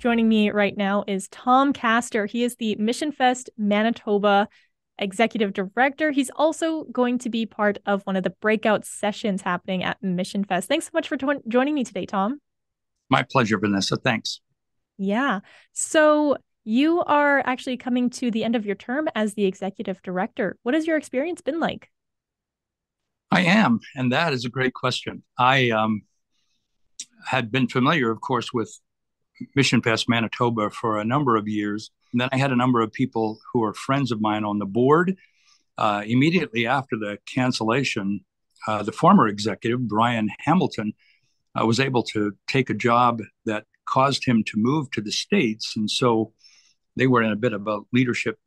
Joining me right now is Tom Castor. He is the Missionfest Manitoba Executive Director. He's also going to be part of one of the breakout sessions happening at Missionfest. Thanks so much for joining me today, Tom. My pleasure, Vanessa. Thanks. Yeah. So you are actually coming to the end of your term as the Executive Director. What has your experience been like? I am, and that is a great question. I had been familiar, of course, with Mission Fest Manitoba for a number of years. And then I had a number of people who are friends of mine on the board. Immediately after the cancellation, the former executive, Brian Hamilton, was able to take a job that caused him to move to the States. And so they were in a bit of a leadership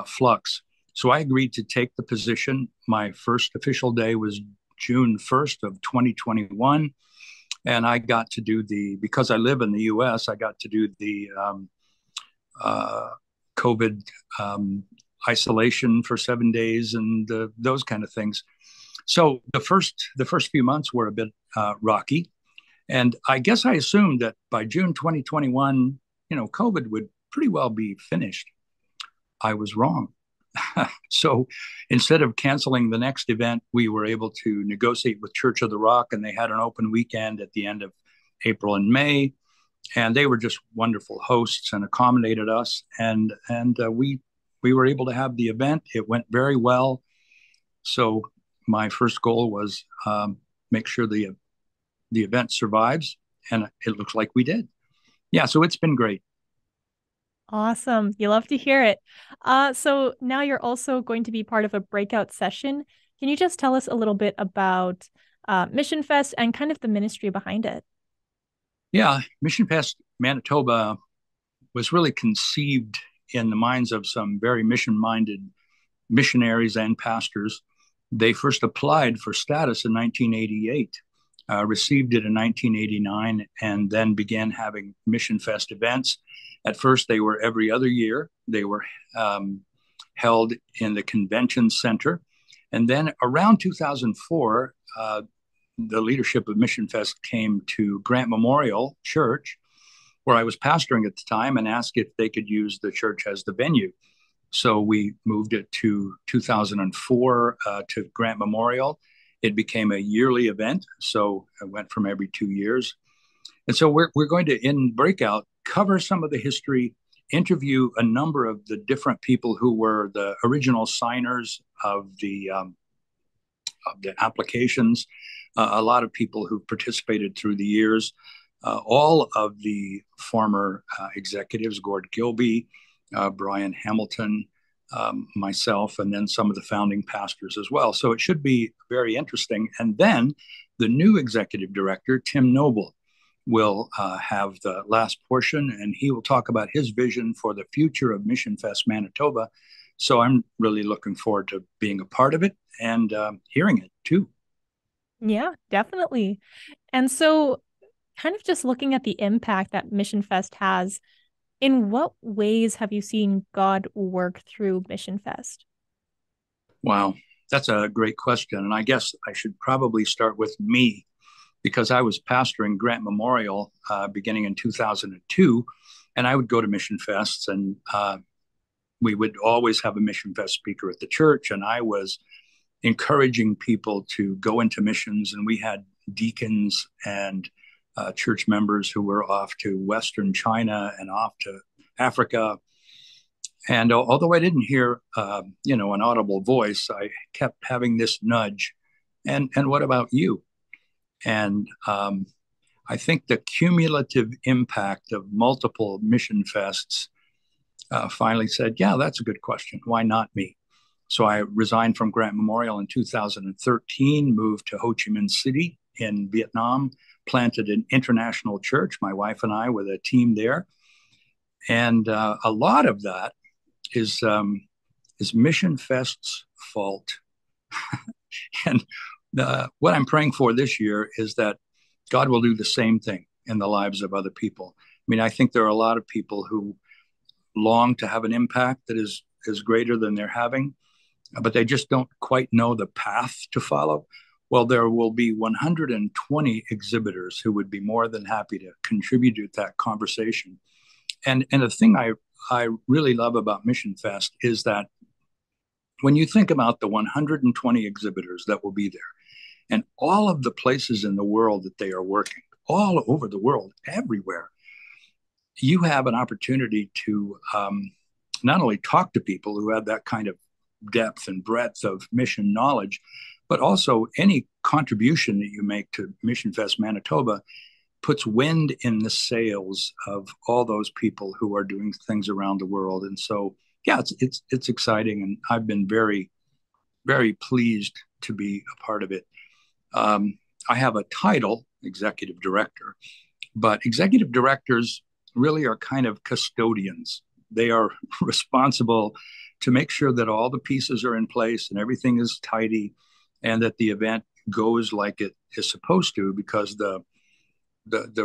flux. So I agreed to take the position. My first official day was June 1st of 2021. And I got to do because I live in the US, I got to do the COVID isolation for 7 days and those kind of things. So the first few months were a bit rocky. And I guess I assumed that by June 2021, COVID would pretty well be finished. I was wrong. So instead of canceling the next event, we were able to negotiate with Church of the Rock, and they had an open weekend at the end of April and May. And they were just wonderful hosts and accommodated us. And we were able to have the event. It went very well. So my first goal was make sure the event survives, and it looks like we did. Yeah, so it's been great. Awesome. You love to hear it. So now you're also going to be part of a breakout session. Can you just tell us a little bit about Mission Fest and kind of the ministry behind it? Yeah, Mission Fest Manitoba was really conceived in the minds of some very mission-minded missionaries and pastors. They first applied for status in 1988, received it in 1989, and then began having Mission Fest events. At first, they were every other year. They were held in the convention center. And then around 2004, the leadership of Mission Fest came to Grant Memorial Church, where I was pastoring at the time, and asked if they could use the church as the venue. So we moved it to 2004 to Grant Memorial. It became a yearly event, so it went from every 2 years. And so we're going to, in Breakout, cover some of the history, interview a number of the different people who were the original signers of the applications, a lot of people who participated through the years, all of the former executives, Gord Gilby, Brian Hamilton, myself, and then some of the founding pastors as well. So it should be very interesting. And then the new executive director, Tim Nobel, will have the last portion, and he will talk about his vision for the future of Mission Fest Manitoba. So I'm really looking forward to being a part of it and hearing it too. Yeah, definitely. And so, kind of just looking at the impact that Mission Fest has, in what ways have you seen God work through Mission Fest? Wow, that's a great question. And I guess I should probably start with me because I was pastoring Grant Memorial beginning in 2002, and I would go to Mission Fests, and we would always have a Mission Fest speaker at the church, and I was encouraging people to go into missions, and we had deacons and church members who were off to Western China and off to Africa. And although I didn't hear, an audible voice, I kept having this nudge. And what about you? And I think the cumulative impact of multiple mission fests finally said, yeah, that's a good question. Why not me? So I resigned from Grant Memorial in 2013, moved to Ho Chi Minh City in Vietnam, planted an international church, my wife and I, with a team there. And a lot of that is Mission Fest's fault. And what I'm praying for this year is that God will do the same thing in the lives of other people. I mean, I think there are a lot of people who long to have an impact that is greater than they're having, but they just don't quite know the path to follow. Well, there will be 120 exhibitors who would be more than happy to contribute to that conversation And the thing I really love about Mission Fest is that when you think about the 120 exhibitors that will be there and all of the places in the world that they are working, all over the world, everywhere, you have an opportunity to not only talk to people who have that kind of depth and breadth of mission knowledge, but also any contribution that you make to Mission Fest Manitoba puts wind in the sails of all those people who are doing things around the world. And so, yeah, it's exciting, and I've been very pleased to be a part of it. I have a title, executive director, but executive directors really are kind of custodians. They are responsible to make sure that all the pieces are in place and everything is tidy, and that the event goes like it is supposed to, because the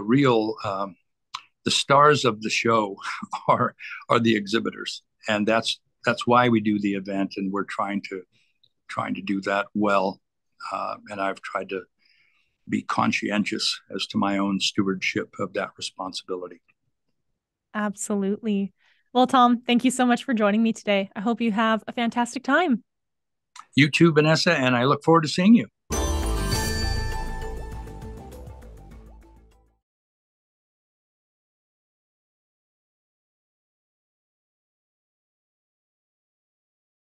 real the stars of the show are the exhibitors, and that's why we do the event, and we're trying to do that well. And I've tried to be conscientious as to my own stewardship of that responsibility. Absolutely. Well, Tom, thank you so much for joining me today. I hope you have a fantastic time. You too, Vanessa, and I look forward to seeing you.